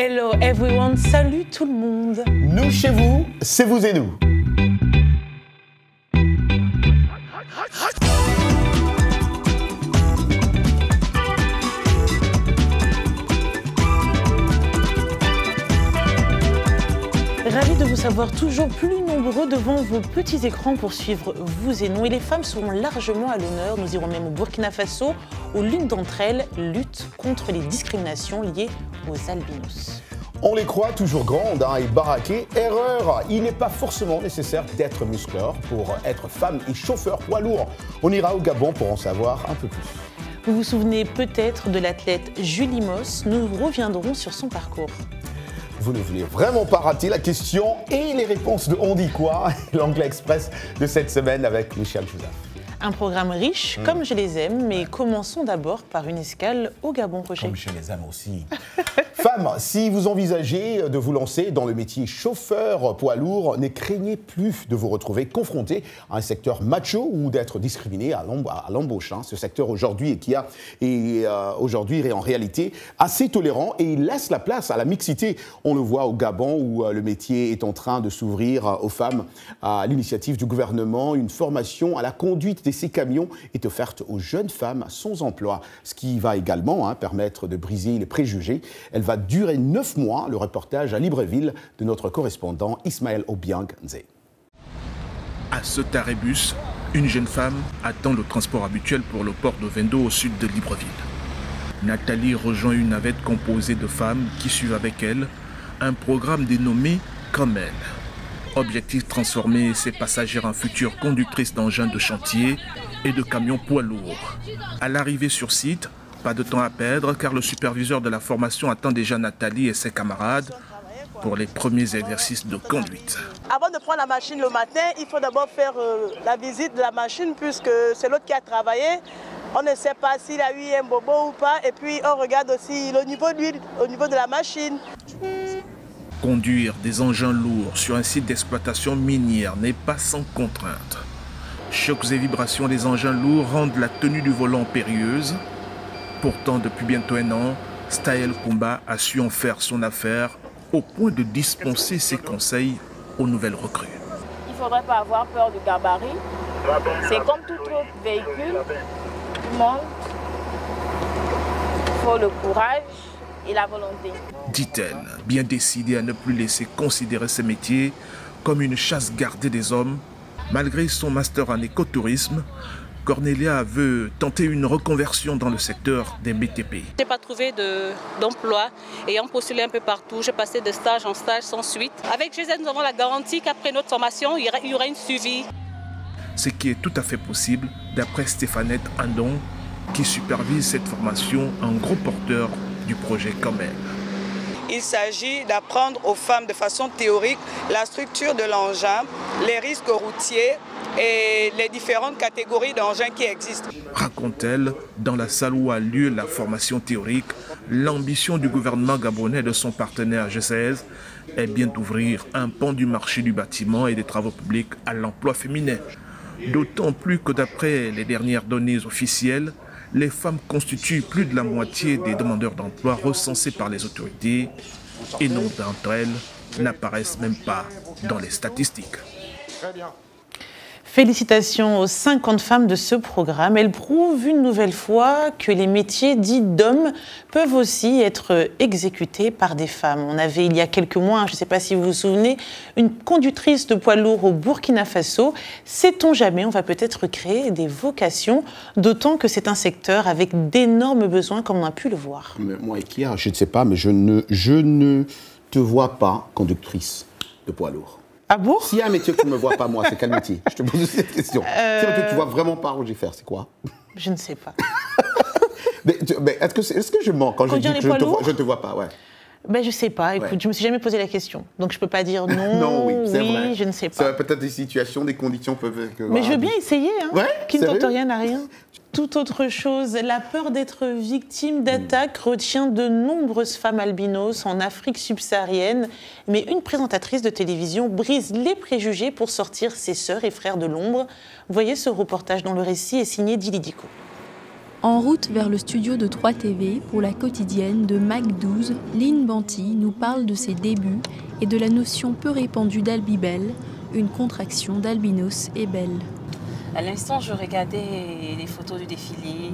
Hello everyone, salut tout le monde. Nous chez vous, c'est vous et nous. Ravi de vous savoir toujours plus nombreux devant vos petits écrans pour suivre vous et nous. Et les femmes seront largement à l'honneur. Nous irons même au Burkina Faso où l'une d'entre elles lutte contre les discriminations liées aux albinos. On les croit toujours grandes et baraquées. Erreur, il n'est pas forcément nécessaire d'être muscleur pour être femme et chauffeur poids lourd. On ira au Gabon pour en savoir un peu plus. Vous vous souvenez peut-être de l'athlète Julie Moss. Nous reviendrons sur son parcours. Vous ne voulez vraiment pas rater la question et les réponses de On dit quoi, l'Anglais Express de cette semaine avec Michel Joseph. Un programme riche, comme je les aime, mais commençons d'abord par une escale au Gabon, Roger. Comme je les aime aussi. Femmes, si vous envisagez de vous lancer dans le métier chauffeur poids lourd, ne craignez plus de vous retrouver confronté à un secteur macho ou d'être discriminé à l'embauche. Ce secteur aujourd'hui aujourd'hui est en réalité assez tolérant et il laisse la place à la mixité. On le voit au Gabon où le métier est en train de s'ouvrir aux femmes. À l'initiative du gouvernement, une formation à la conduite de ces camions est offerte aux jeunes femmes sans emploi, ce qui va également permettre de briser les préjugés. Elle va durer 9 mois, le reportage à Libreville de notre correspondant Ismaël Obiang Nzé. À ce tarébus, une jeune femme attend le transport habituel pour le port de Vendo au sud de Libreville. Nathalie rejoint une navette composée de femmes qui suivent avec elle un programme dénommé Comme elle. Objectif, transformer ces passagères en futures conductrices d'engins de chantier et de camions poids lourds. À l'arrivée sur site, pas de temps à perdre car le superviseur de la formation attend déjà Nathalie et ses camarades pour les premiers exercices de conduite. Avant de prendre la machine le matin, il faut d'abord faire la visite de la machine puisque c'est l'autre qui a travaillé. On ne sait pas s'il a eu un bobo ou pas et puis on regarde aussi le niveau de l'huile au niveau de la machine. Conduire des engins lourds sur un site d'exploitation minière n'est pas sans contrainte. Chocs et vibrations des engins lourds rendent la tenue du volant périlleuse. Pourtant, depuis bientôt un an, Staël Kumba a su en faire son affaire au point de dispenser ses conseils aux nouvelles recrues. Il ne faudrait pas avoir peur du gabarit. C'est comme tout autre véhicule. Tout le monde, il faut le courage et la volonté. Dit-elle, bien décidée à ne plus laisser considérer ce métier comme une chasse gardée des hommes. Malgré son master en écotourisme, Cornelia veut tenter une reconversion dans le secteur des BTP. Je n'ai pas trouvé d'emploi, ayant postulé un peu partout. J'ai passé de stage en stage sans suite. Avec GZ, nous avons la garantie qu'après notre formation, il y aura une suivi. Ce qui est tout à fait possible, d'après Stéphanette Andon, qui supervise cette formation, un gros porteur du projet Comme elle. Il s'agit d'apprendre aux femmes de façon théorique la structure de l'engin, les risques routiers et les différentes catégories d'engins qui existent. Raconte-t-elle, dans la salle où a lieu la formation théorique, l'ambition du gouvernement gabonais et de son partenaire G16 est bien d'ouvrir un pan du marché du bâtiment et des travaux publics à l'emploi féminin. D'autant plus que d'après les dernières données officielles, les femmes constituent plus de la moitié des demandeurs d'emploi recensés par les autorités et nombre d'entre elles n'apparaissent même pas dans les statistiques. Très bien. Félicitations aux 50 femmes de ce programme. Elles prouvent une nouvelle fois que les métiers dits d'hommes peuvent aussi être exécutés par des femmes. On avait il y a quelques mois, je ne sais pas si vous vous souvenez, une conductrice de poids lourd au Burkina Faso. Sait-on jamais, on va peut-être créer des vocations, d'autant que c'est un secteur avec d'énormes besoins comme on a pu le voir. Mais moi, Ekia, je ne sais pas, mais je ne te vois pas conductrice de poids lourd. Ah bon? S'il y a un métier que tu ne me vois pas, moi, c'est quel métier? Je te pose cette question. Si un métier que tu vois vraiment pas Roger faire, c'est quoi? Je ne sais pas. mais est-ce que je mens quand je dis que je ne te vois pas? Ouais. Ben, je ne sais pas. Écoute, je ne me suis jamais posé la question. Donc, je ne peux pas dire non, non, oui, vrai. Je ne sais pas. Peut-être des situations, des conditions peuvent... Mais je veux bien essayer. Hein. Ouais, qui ne tente rien à rien. Tout autre chose, la peur d'être victime d'attaques retient de nombreuses femmes albinos en Afrique subsaharienne. Mais une présentatrice de télévision brise les préjugés pour sortir ses sœurs et frères de l'ombre. Voyez ce reportage dont le récit est signé Dili Diko. En route vers le studio de 3TV pour la quotidienne de Mac12, Lynn Banti nous parle de ses débuts et de la notion peu répandue d'Albibel, une contraction d'albinos et belle. À l'instant, je regardais les photos du défilé,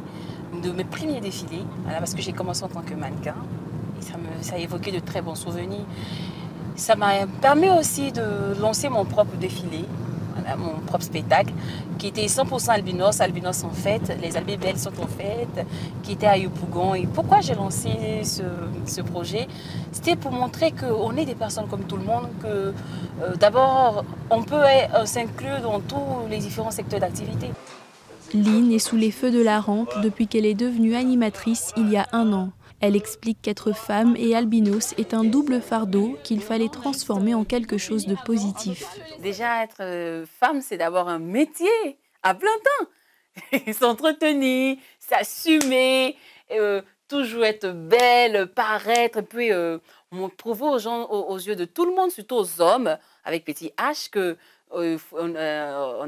de mes premiers défilés, voilà, parce que j'ai commencé en tant que mannequin et ça a évoqué de très bons souvenirs. Ça m'a permis aussi de lancer mon propre défilé, voilà, mon propre spectacle, qui était 100% albinos, albinos en fête, les albibelles sont en fête, qui était à Yopougon. Et pourquoi j'ai lancé ce projet? C'était pour montrer qu'on est des personnes comme tout le monde, que d'abord, on peut s'inclure dans tous les différents secteurs d'activité. Lynn est sous les feux de la rampe depuis qu'elle est devenue animatrice il y a 1 an. Elle explique qu'être femme et albinos est un double fardeau qu'il fallait transformer en quelque chose de positif. Déjà, être femme, c'est d'abord un métier à plein temps. S'entretenir, s'assumer, toujours être belle, paraître, et puis prouver aux gens, aux yeux de tout le monde, surtout aux hommes, avec petit H, qu'on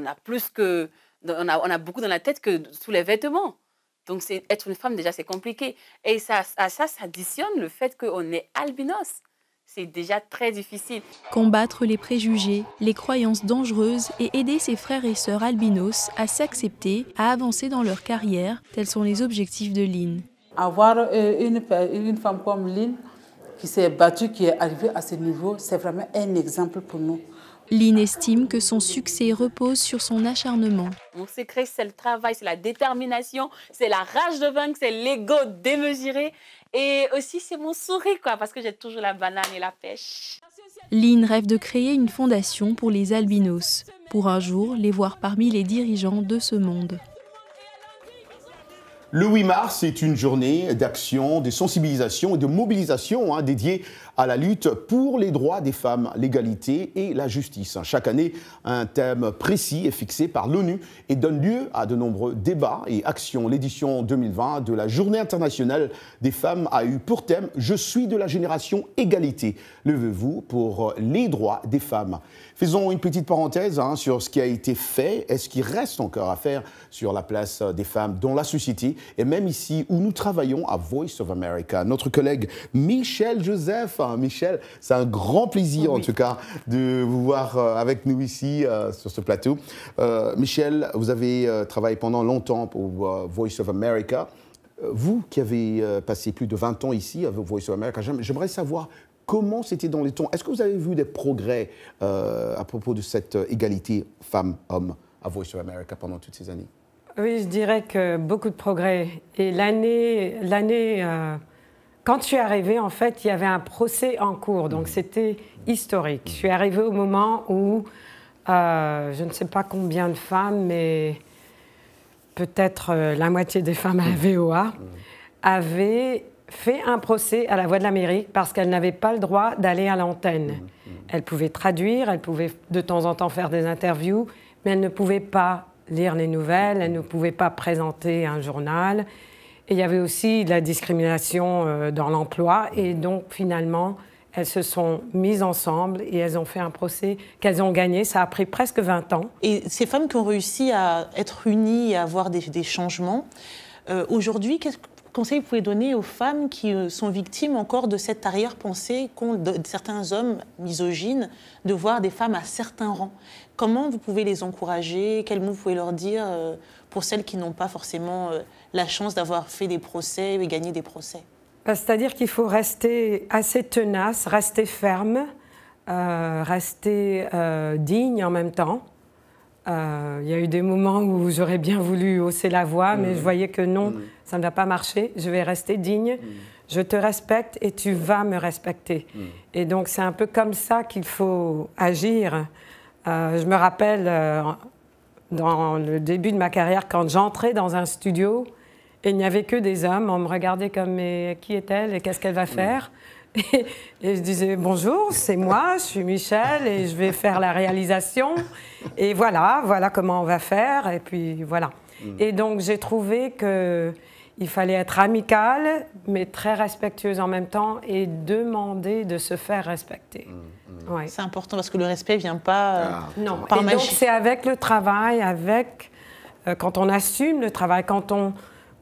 a plus que... On a beaucoup dans la tête que sous les vêtements. Donc, être une femme, déjà, c'est compliqué. Et ça additionne le fait qu'on est albinos. C'est déjà très difficile. Combattre les préjugés, les croyances dangereuses et aider ses frères et sœurs albinos à s'accepter, à avancer dans leur carrière, tels sont les objectifs de Lynn. Avoir une femme comme Lynn qui s'est battue, qui est arrivée à ce niveau, c'est vraiment un exemple pour nous. Lynn estime que son succès repose sur son acharnement. Mon secret, c'est le travail, c'est la détermination, c'est la rage de vaincre, c'est l'ego démesuré. Et aussi, c'est mon sourire, parce que j'ai toujours la banane et la pêche. Lynn rêve de créer une fondation pour les albinos, pour un jour les voir parmi les dirigeants de ce monde. Le 8 mars est une journée d'action, de sensibilisation et de mobilisation dédiée à la lutte pour les droits des femmes, l'égalité et la justice. Chaque année, un thème précis est fixé par l'ONU et donne lieu à de nombreux débats et actions. L'édition 2020 de la Journée internationale des femmes a eu pour thème « Je suis de la génération égalité. Levez-vous pour les droits des femmes ». Faisons une petite parenthèse sur ce qui a été fait et ce qui reste encore à faire sur la place des femmes dans la société et même ici où nous travaillons à Voice of America. Notre collègue Michel Joseph. Michel, c'est un grand plaisir en tout cas de vous voir avec nous ici sur ce plateau. Michel, vous avez travaillé pendant longtemps pour Voice of America. Vous qui avez passé plus de 20 ans ici à Voice of America, j'aimerais savoir comment c'était dans les temps. Est-ce que vous avez vu des progrès à propos de cette égalité femmes-hommes à Voice of America pendant toutes ces années? Oui, je dirais que beaucoup de progrès. Et l'année, quand je suis arrivée, en fait, il y avait un procès en cours, donc c'était historique. Je suis arrivée au moment où, je ne sais pas combien de femmes, mais peut-être la moitié des femmes à la VOA, avaient fait un procès à la Voix de l'Amérique parce qu'elles n'avaient pas le droit d'aller à l'antenne. Elles pouvaient traduire, elles pouvaient de temps en temps faire des interviews, mais elles ne pouvaient pas lire les nouvelles, elles ne pouvaient pas présenter un journal. Et il y avait aussi de la discrimination dans l'emploi. Et donc, finalement, elles se sont mises ensemble et elles ont fait un procès qu'elles ont gagné. Ça a pris presque 20 ans. Et ces femmes qui ont réussi à être unies et à avoir des changements, aujourd'hui, quel conseil vous pouvez donner aux femmes qui sont victimes encore de cette arrière-pensée qu'ont certains hommes misogynes de voir des femmes à certains rangs? Comment vous pouvez les encourager? Quels mots vous pouvez leur dire pour celles qui n'ont pas forcément la chance d'avoir fait des procès et gagné des procès? C'est-à-dire qu'il faut rester assez tenace, rester ferme, rester digne en même temps. Il y a eu des moments où j'aurais bien voulu hausser la voix, mais je voyais que non, ça ne va pas marcher. Je vais rester digne, je te respecte et tu vas me respecter. Et donc c'est un peu comme ça qu'il faut agir. Je me rappelle, dans le début de ma carrière, quand j'entrais dans un studio, et il n'y avait que des hommes, on me regardait comme « mais qui est-elle et qu'est-ce qu'elle va faire ?» Et je disais « bonjour, c'est moi, je suis Michel et je vais faire la réalisation. Et voilà comment on va faire. » Et puis voilà. Et donc j'ai trouvé qu'il fallait être amicale, mais très respectueuse en même temps et demander de se faire respecter. Ouais. C'est important parce que le respect ne vient pas non. par magie. Donc c'est avec le travail, quand on assume le travail, quand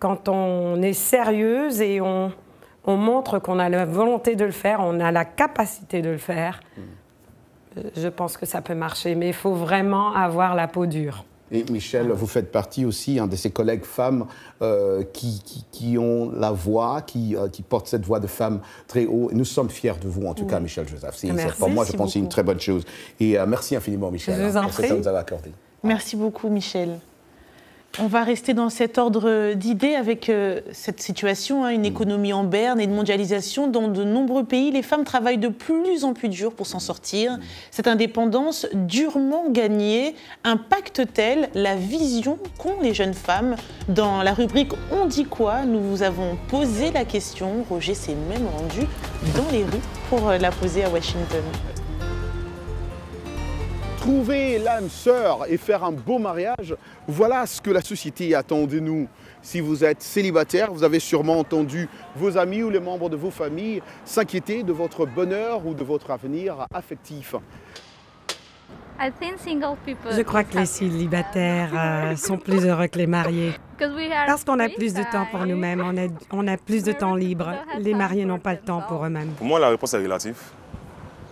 quand on est sérieuse et on montre qu'on a la volonté de le faire, on a la capacité de le faire, je pense que ça peut marcher. Mais il faut vraiment avoir la peau dure. Et Michel, vous faites partie aussi de ces collègues femmes qui ont la voix, qui portent cette voix de femme très haut. Et nous sommes fiers de vous, en tout cas, Michel Joseph. Pour moi, je pense que c'est une très bonne chose. Et merci infiniment, Michel, pour ce que vous nous avez accordé. Merci beaucoup, Michel. On va rester dans cet ordre d'idées avec cette situation, une économie en berne et une mondialisation. Dans de nombreux pays, les femmes travaillent de plus en plus dur pour s'en sortir. Cette indépendance durement gagnée impacte-t-elle la vision qu'ont les jeunes femmes? Dans la rubrique « On dit quoi ?», nous vous avons posé la question. Roger s'est même rendu dans les rues pour la poser à Washington. Trouver l'âme sœur et faire un beau mariage, voilà ce que la société attend de nous. Si vous êtes célibataire, vous avez sûrement entendu vos amis ou les membres de vos familles s'inquiéter de votre bonheur ou de votre avenir affectif. Je crois que les célibataires sont plus heureux que les mariés. Parce qu'on a plus de temps pour nous-mêmes, on a plus de temps libre. Les mariés n'ont pas le temps pour eux-mêmes. Pour moi, la réponse est relative.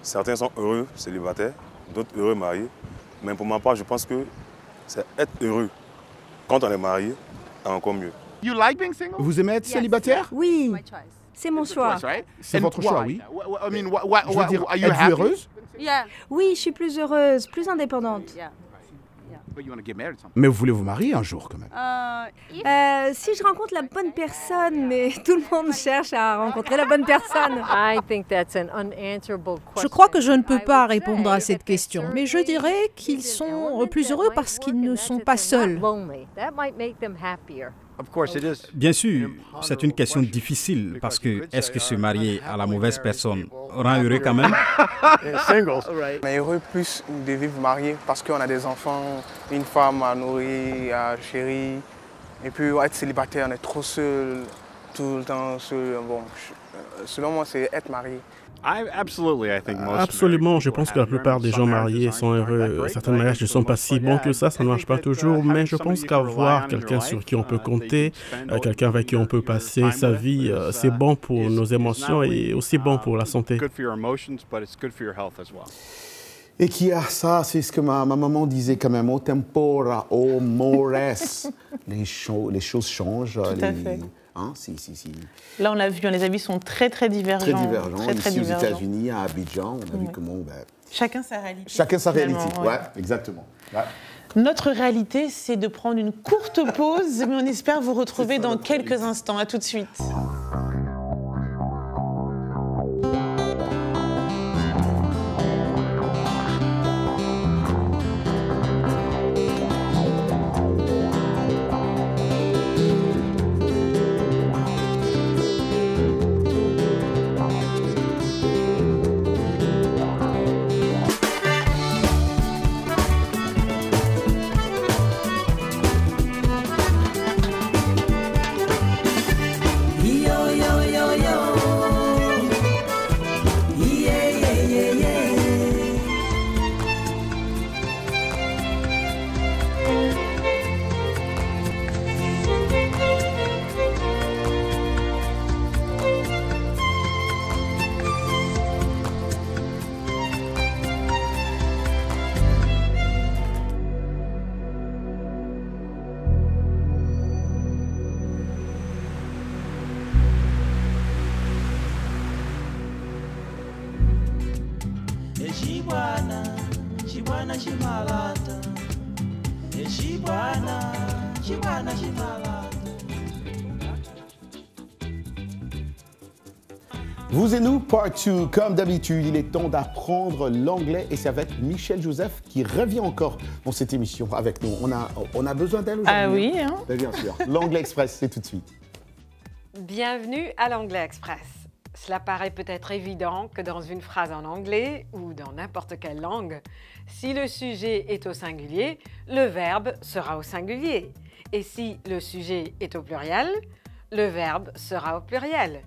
Certains sont heureux célibataires, d'autres heureux mariés. Mais pour ma part, je pense que c'est être heureux. Quand on est marié, encore mieux. Vous aimez être célibataire? Oui, c'est mon choix. C'est votre choix, oui. Je veux dire, êtes-vous heureuse? Oui, je suis plus heureuse, plus indépendante. Mais vous voulez vous marier un jour, quand même? Si je rencontre la bonne personne, mais tout le monde cherche à rencontrer la bonne personne. Je crois que je ne peux pas répondre à cette question, mais je dirais qu'ils sont plus heureux parce qu'ils ne sont pas seuls. Bien sûr, c'est une question difficile parce que est-ce que se marier à la mauvaise personne rend heureux quand même? On est heureux plus de vivre marié parce qu'on a des enfants, une femme à nourrir, à chérir. Et puis être célibataire, on est trop seul, tout le temps seul. Bon, selon moi, c'est être marié. Absolument, je pense que la plupart des gens mariés sont heureux. Certains mariages ne sont pas si bons que ça ne marche pas toujours, mais je pense qu'avoir quelqu'un sur qui on peut compter, quelqu'un avec qui on peut passer sa vie, c'est bon pour nos émotions et aussi bon pour la santé. Et qui a ça, c'est ce que ma maman disait quand même, au tempora, au mores. Les choses changent. Tout à fait. Si. Là, on l'a vu, les avis sont très divergents. Très divergents. Ici, aux États-Unis, à Abidjan, on a vu comment... Chacun sa réalité. Chacun sa réalité, ouais, exactement. Ouais. Notre réalité, c'est de prendre une courte pause, mais on espère vous retrouver dans quelques instants. À tout de suite. Vous et nous, part 2. Comme d'habitude, il est temps d'apprendre l'anglais et c'est avec Michel Joseph qui revient encore dans cette émission avec nous. On a besoin d'elle aujourd'hui. Ah oui, hein? Bien sûr. L'Anglais Express, c'est tout de suite. Bienvenue à l'Anglais Express. Cela paraît peut-être évident que dans une phrase en anglais ou dans n'importe quelle langue, si le sujet est au singulier, le verbe sera au singulier. Et si le sujet est au pluriel, le verbe sera au pluriel.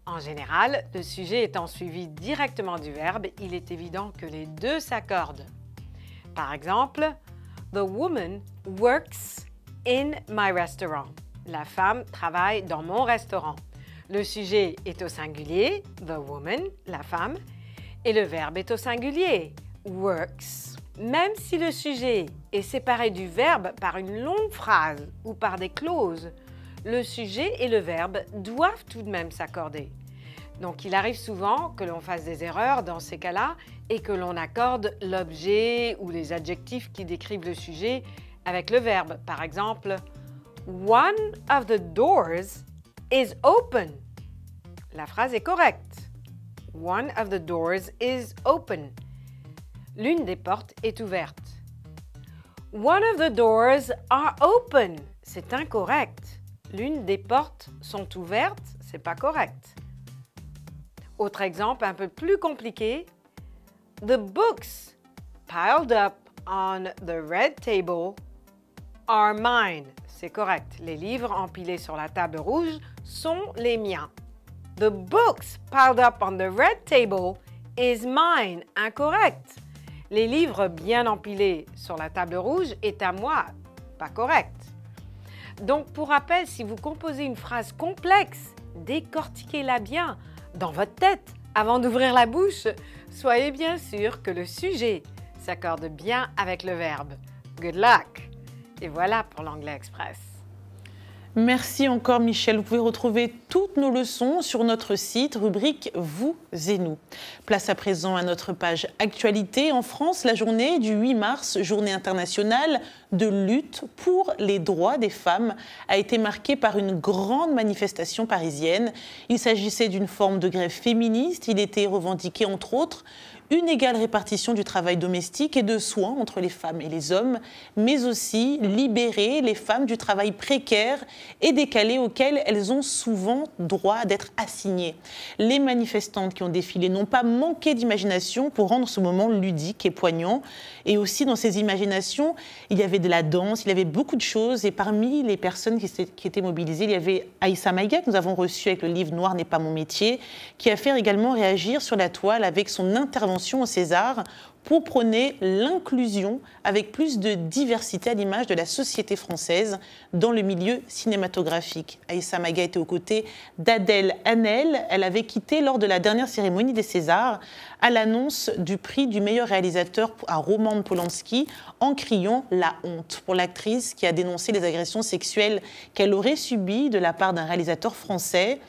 En général, le sujet étant suivi directement du verbe, il est évident que les deux s'accordent. Par exemple, The woman works in my restaurant. La femme travaille dans mon restaurant. Le sujet est au singulier, the woman, la femme, et le verbe est au singulier, works. Même si le sujet est séparé du verbe par une longue phrase ou par des clauses, le sujet et le verbe doivent tout de même s'accorder. Donc, il arrive souvent que l'on fasse des erreurs dans ces cas-là et que l'on accorde l'objet ou les adjectifs qui décrivent le sujet avec le verbe. Par exemple, one of the doors is open. La phrase est correcte. One of the doors is open. L'une des portes est ouverte. One of the doors are open. C'est incorrect. L'une des portes sont ouvertes, c'est pas correct. Autre exemple un peu plus compliqué. The books piled up on the red table are mine. C'est correct. Les livres empilés sur la table rouge sont les miens. The books piled up on the red table is mine. Incorrect. Les livres bien empilés sur la table rouge est à moi. Pas correct. Donc, pour rappel, si vous composez une phrase complexe, décortiquez-la bien dans votre tête avant d'ouvrir la bouche. Soyez bien sûr que le sujet s'accorde bien avec le verbe. Good luck! Et voilà pour l'Anglais Express. Merci encore Michel. Vous pouvez retrouver toutes nos leçons sur notre site, rubrique Vous et nous. Place à présent à notre page Actualité. En France, la journée du 8 mars, journée internationale de lutte pour les droits des femmes, a été marquée par une grande manifestation parisienne. Il s'agissait d'une forme de grève féministe. Il était revendiqué entre autres une égale répartition du travail domestique et de soins entre les femmes et les hommes, mais aussi libérer les femmes du travail précaire et décalé auquel elles ont souvent droit d'être assignées. Les manifestantes qui ont défilé n'ont pas manqué d'imagination pour rendre ce moment ludique et poignant. Et aussi dans ces imaginations, il y avait de la danse, il y avait beaucoup de choses. Et parmi les personnes qui étaient mobilisées, il y avait Aïssa Maïga, que nous avons reçue avec le livre « Noir n'est pas mon métier », qui a fait également réagir sur la toile avec son intervention au César pour prôner l'inclusion avec plus de diversité à l'image de la société française dans le milieu cinématographique. Aïssa Maïga était aux côtés d'Adèle Haenel. Elle avait quitté lors de la dernière cérémonie des Césars à l'annonce du prix du meilleur réalisateur à Roman Polanski en criant la honte pour l'actrice qui a dénoncé les agressions sexuelles qu'elle aurait subies de la part d'un réalisateur français.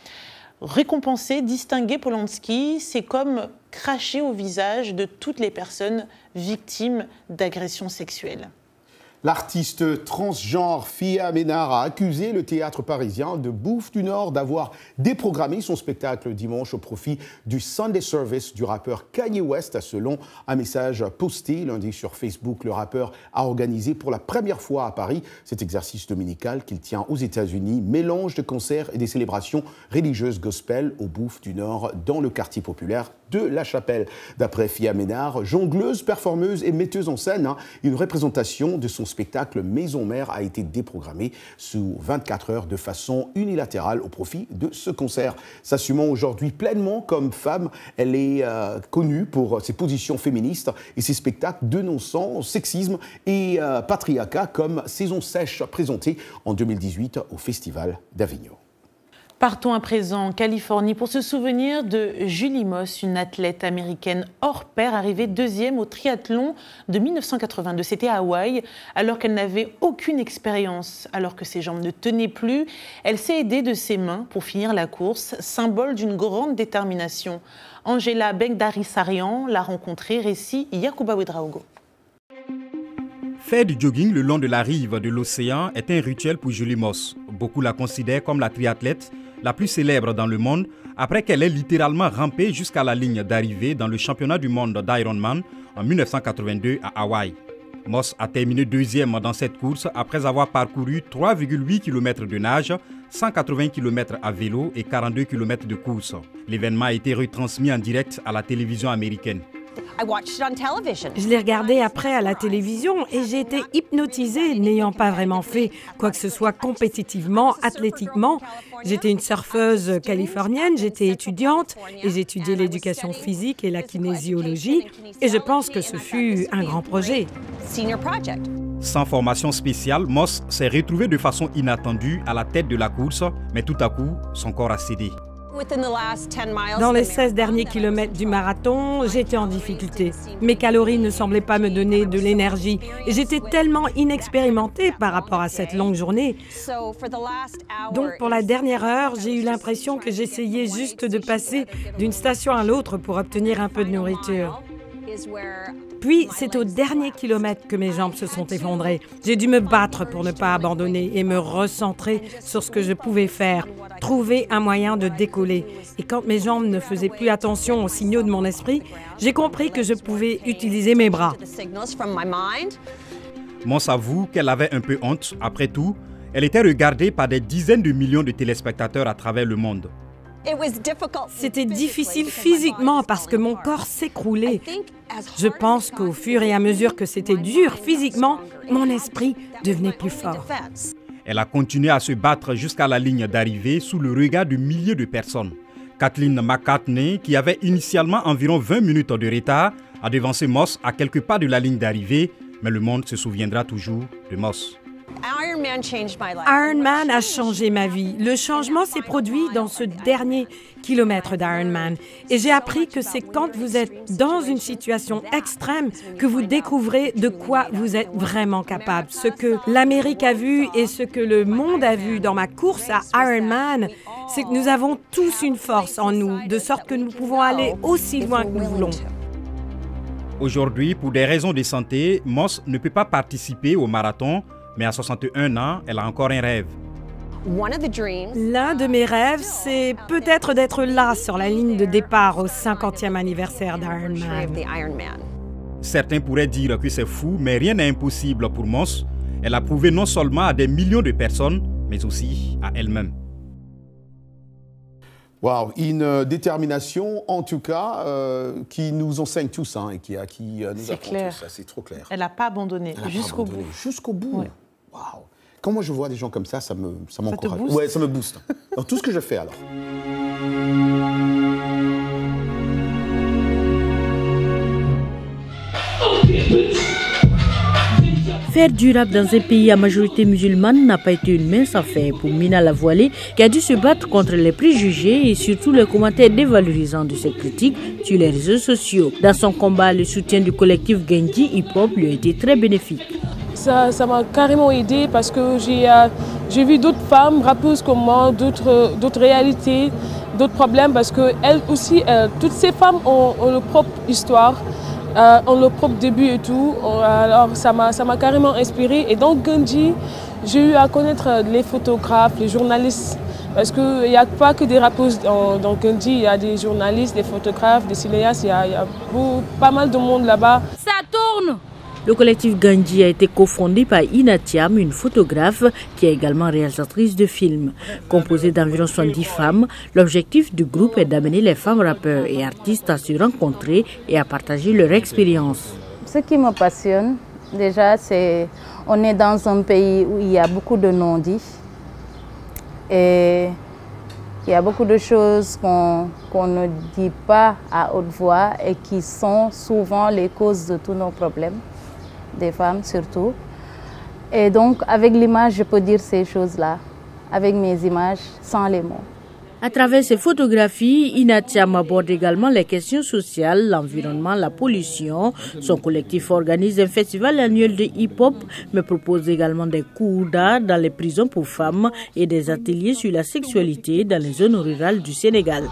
Récompenser, distinguer Polanski, c'est comme cracher au visage de toutes les personnes victimes d'agressions sexuelles. L'artiste transgenre Phia Ménard a accusé le théâtre parisien de Bouffe du Nord d'avoir déprogrammé son spectacle dimanche au profit du Sunday Service du rappeur Kanye West. Selon un message posté lundi sur Facebook, le rappeur a organisé pour la première fois à Paris cet exercice dominical qu'il tient aux États-Unis, mélange de concerts et des célébrations religieuses gospel au Bouffe du Nord dans le quartier populaire de La Chapelle. D'après Phia Ménard, jongleuse, performeuse et metteuse en scène, une représentation de son spectacle Maison Mère a été déprogrammée sous 24 heures de façon unilatérale au profit de ce concert. S'assumant aujourd'hui pleinement comme femme, elle est connue pour ses positions féministes et ses spectacles dénonçant sexisme et patriarcat comme Saison sèche présentée en 2018 au Festival d'Avignon. Partons à présent en Californie pour se souvenir de Julie Moss, une athlète américaine hors pair arrivée deuxième au triathlon de 1982. C'était à Hawaï, alors qu'elle n'avait aucune expérience. Alors que ses jambes ne tenaient plus, elle s'est aidée de ses mains pour finir la course, symbole d'une grande détermination. Angela Begdari-Sarian l'a rencontrée, récit Yacouba Ouedraogo. Faire du jogging le long de la rive de l'océan est un rituel pour Julie Moss. Beaucoup la considèrent comme la triathlète la plus célèbre dans le monde après qu'elle ait littéralement rampé jusqu'à la ligne d'arrivée dans le championnat du monde d'Ironman en 1982 à Hawaï. Moss a terminé deuxième dans cette course après avoir parcouru 3,8 km de nage, 180 km à vélo et 42 km de course. L'événement a été retransmis en direct à la télévision américaine. Je l'ai regardé après à la télévision et j'ai été hypnotisée, n'ayant pas vraiment fait quoi que ce soit compétitivement, athlétiquement. J'étais une surfeuse californienne, j'étais étudiante et j'étudiais l'éducation physique et la kinésiologie et je pense que ce fut un grand projet. Sans formation spéciale, Moss s'est retrouvé de façon inattendue à la tête de la course, mais tout à coup, son corps a cédé. Dans les 16 derniers kilomètres du marathon, j'étais en difficulté. Mes calories ne semblaient pas me donner de l'énergie. Et j'étais tellement inexpérimentée par rapport à cette longue journée. Donc pour la dernière heure, j'ai eu l'impression que j'essayais juste de passer d'une station à l'autre pour obtenir un peu de nourriture. Puis, c'est au dernier kilomètre que mes jambes se sont effondrées. J'ai dû me battre pour ne pas abandonner et me recentrer sur ce que je pouvais faire, trouver un moyen de décoller. Et quand mes jambes ne faisaient plus attention aux signaux de mon esprit, j'ai compris que je pouvais utiliser mes bras. Moss avoue qu'elle avait un peu honte. Après tout, elle était regardée par des dizaines de millions de téléspectateurs à travers le monde. C'était difficile physiquement parce que mon corps s'écroulait. Je pense qu'au fur et à mesure que c'était dur physiquement, mon esprit devenait plus fort. Elle a continué à se battre jusqu'à la ligne d'arrivée sous le regard de milliers de personnes. Kathleen McCartney, qui avait initialement environ 20 minutes de retard, a devancé Moss à quelques pas de la ligne d'arrivée, mais le monde se souviendra toujours de Moss. Ironman a changé ma vie. Le changement s'est produit dans ce dernier kilomètre d'Ironman. Et j'ai appris que c'est quand vous êtes dans une situation extrême que vous découvrez de quoi vous êtes vraiment capable. Ce que l'Amérique a vu et ce que le monde a vu dans ma course à Ironman, c'est que nous avons tous une force en nous, de sorte que nous pouvons aller aussi loin que nous voulons. Aujourd'hui, pour des raisons de santé, Moss ne peut pas participer au marathon, mais à 61 ans, elle a encore un rêve. L'un de mes rêves, c'est peut-être d'être là sur la ligne de départ au 50e anniversaire d'Ironman. Certains pourraient dire que c'est fou, mais rien n'est impossible pour Moss. Elle a prouvé non seulement à des millions de personnes, mais aussi à elle-même. Wow, une détermination en tout cas qui nous enseigne tous et qui nous apprend tous. C'est trop clair. Elle n'a pas abandonné jusqu'au bout. Jusqu'au bout. Ouais. Waouh. Quand moi je vois des gens comme ça m'encourage. Ça ouais, ça me booste. Dans tout ce que je fais alors. Faire durable dans un pays à majorité musulmane n'a pas été une mince affaire pour Mina Lavoilé, qui a dû se battre contre les préjugés et surtout les commentaires dévalorisants de ses critiques sur les réseaux sociaux. Dans son combat, le soutien du collectif Genji Hip Hop lui a été très bénéfique. Ça m'a carrément aidé parce que j'ai vu d'autres femmes rappeuses comme moi, d'autres réalités, d'autres problèmes parce que elles aussi, toutes ces femmes ont leur propre histoire. Ont leur propre début et tout, alors ça m'a carrément inspiré. Et dans Genji, j'ai eu à connaître les photographes, les journalistes, parce qu'il n'y a pas que des rappeuses dans Genji, il y a des journalistes, des photographes, des cinéastes, il y a pas mal de monde là-bas. Ça tourne! Le collectif Genji a été cofondé par Ina Thiam, une photographe qui est également réalisatrice de films. Composé d'environ 70 femmes, l'objectif du groupe est d'amener les femmes rappeurs et artistes à se rencontrer et à partager leur expérience. Ce qui me passionne, déjà, c'est qu'on est dans un pays où il y a beaucoup de non-dits. Et il y a beaucoup de choses qu'on ne dit pas à haute voix et qui sont souvent les causes de tous nos problèmes. Des femmes surtout. Et donc, avec l'image, je peux dire ces choses-là, avec mes images, sans les mots. À travers ses photographies, Ina Thiam aborde également les questions sociales, l'environnement, la pollution. Son collectif organise un festival annuel de hip-hop, mais propose également des cours d'art dans les prisons pour femmes et des ateliers sur la sexualité dans les zones rurales du Sénégal.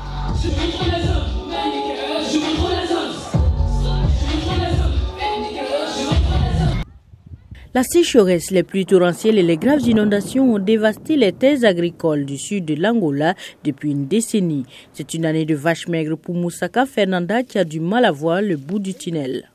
La sécheresse, les pluies torrentielles et les graves inondations ont dévasté les terres agricoles du sud de l'Angola depuis une décennie. C'est une année de vache maigre pour Moussaka Fernanda qui a du mal à voir le bout du tunnel.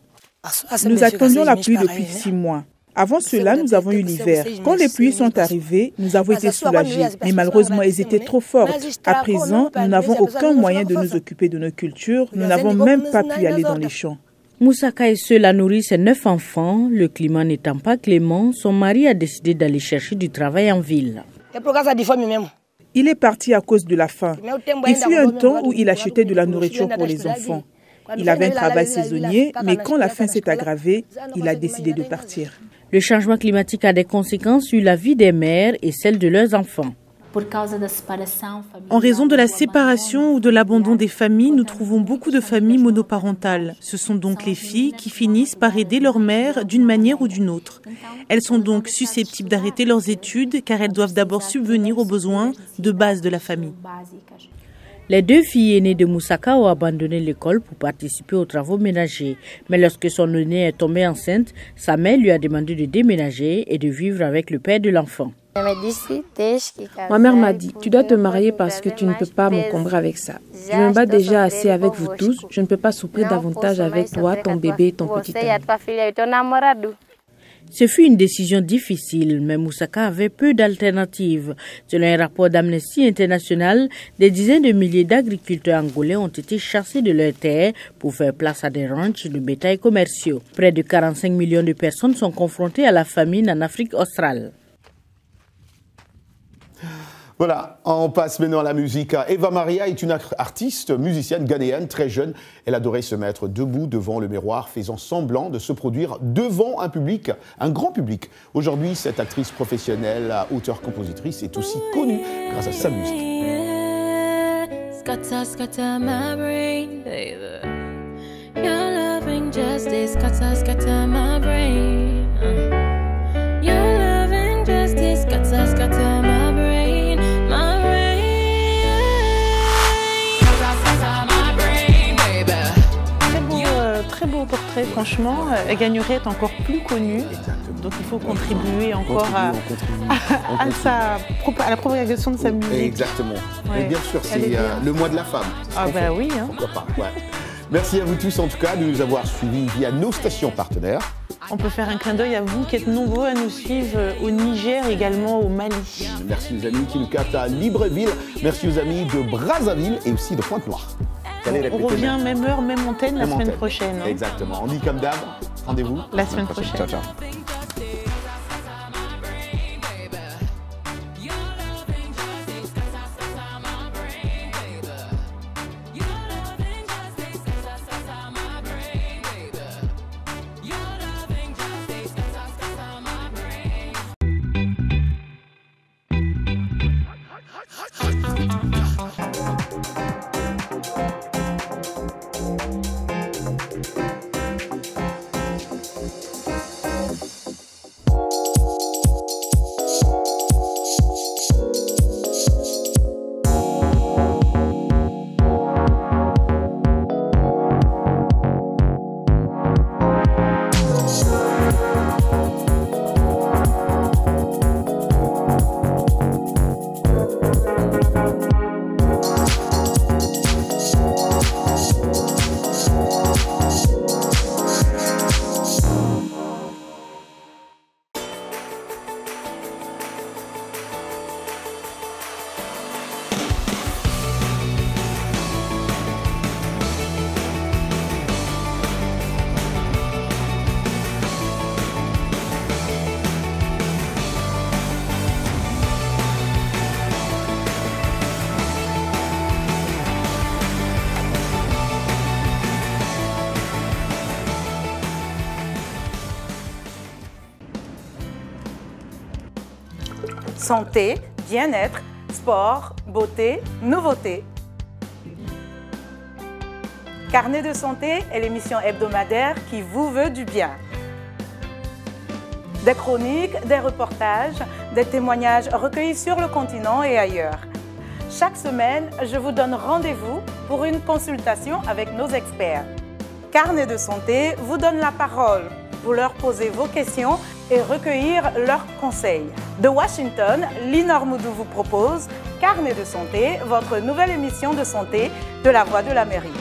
Nous attendions la pluie depuis 6 mois. Avant cela, nous avons eu l'hiver. Quand les pluies sont arrivées, nous avons été soulagés. Mais malheureusement, elles étaient trop fortes. À présent, nous n'avons aucun moyen de nous occuper de nos cultures. Nous n'avons même pas pu aller dans les champs. Moussaka est seule à nourrir ses 9 enfants. Le climat n'étant pas clément, son mari a décidé d'aller chercher du travail en ville. Il est parti à cause de la faim. Il fut un temps où il achetait de la nourriture pour les enfants. Il avait un travail saisonnier, mais quand la faim s'est aggravée, il a décidé de partir. Le changement climatique a des conséquences sur la vie des mères et celle de leurs enfants. En raison de la séparation ou de l'abandon des familles, nous trouvons beaucoup de familles monoparentales. Ce sont donc les filles qui finissent par aider leur mère d'une manière ou d'une autre. Elles sont donc susceptibles d'arrêter leurs études car elles doivent d'abord subvenir aux besoins de base de la famille. Les 2 filles aînées de Moussaka ont abandonné l'école pour participer aux travaux ménagers. Mais lorsque son aînée est tombée enceinte, sa mère lui a demandé de déménager et de vivre avec le père de l'enfant. Ma mère m'a dit, tu dois te marier parce que tu ne peux pas m'encombrer avec ça. Je me bats déjà assez avec vous tous, je ne peux pas souffrir davantage avec toi, ton bébé et ton petit ami. Ce fut une décision difficile, mais Moussaka avait peu d'alternatives. Selon un rapport d'Amnesty International, des dizaines de milliers d'agriculteurs angolais ont été chassés de leurs terres pour faire place à des ranchs de bétail commerciaux. Près de 45 millions de personnes sont confrontées à la famine en Afrique australe. Voilà, on passe maintenant à la musique. Eva Maria est une artiste, musicienne ghanéenne, très jeune. Elle adorait se mettre debout devant le miroir, faisant semblant de se produire devant un public, un grand public. Aujourd'hui, cette actrice professionnelle, auteure-compositrice, est aussi connue grâce à sa musique. Très beau portrait, franchement. Elle gagnerait à être encore plus connue. Exactement. Donc il faut contribuer encore à la propagation de sa musique. Exactement. Ouais. Et bien sûr, c'est le mois de la femme. Ah bah oui. Hein. Pourquoi pas, ouais. Merci à vous tous en tout cas de nous avoir suivis via nos stations partenaires. On peut faire un clin d'œil à vous qui êtes nombreux à nous suivre au Niger, également au Mali. Merci aux amis qui nous captent à Libreville. Merci aux amis de Brazzaville et aussi de Pointe-Noire. On revient même heure, même antenne la semaine prochaine. Hein. Exactement. On dit comme d'hab, rendez-vous la semaine prochaine. Ciao, ciao. Santé, bien-être, sport, beauté, nouveauté. Carnet de santé est l'émission hebdomadaire qui vous veut du bien. Des chroniques, des reportages, des témoignages recueillis sur le continent et ailleurs. Chaque semaine, je vous donne rendez-vous pour une consultation avec nos experts. Carnet de santé vous donne la parole pour leur poser vos questions et recueillir leurs conseils. De Washington, Linor Moudou vous propose Carnet de santé, votre nouvelle émission de santé de la Voix de l'Amérique.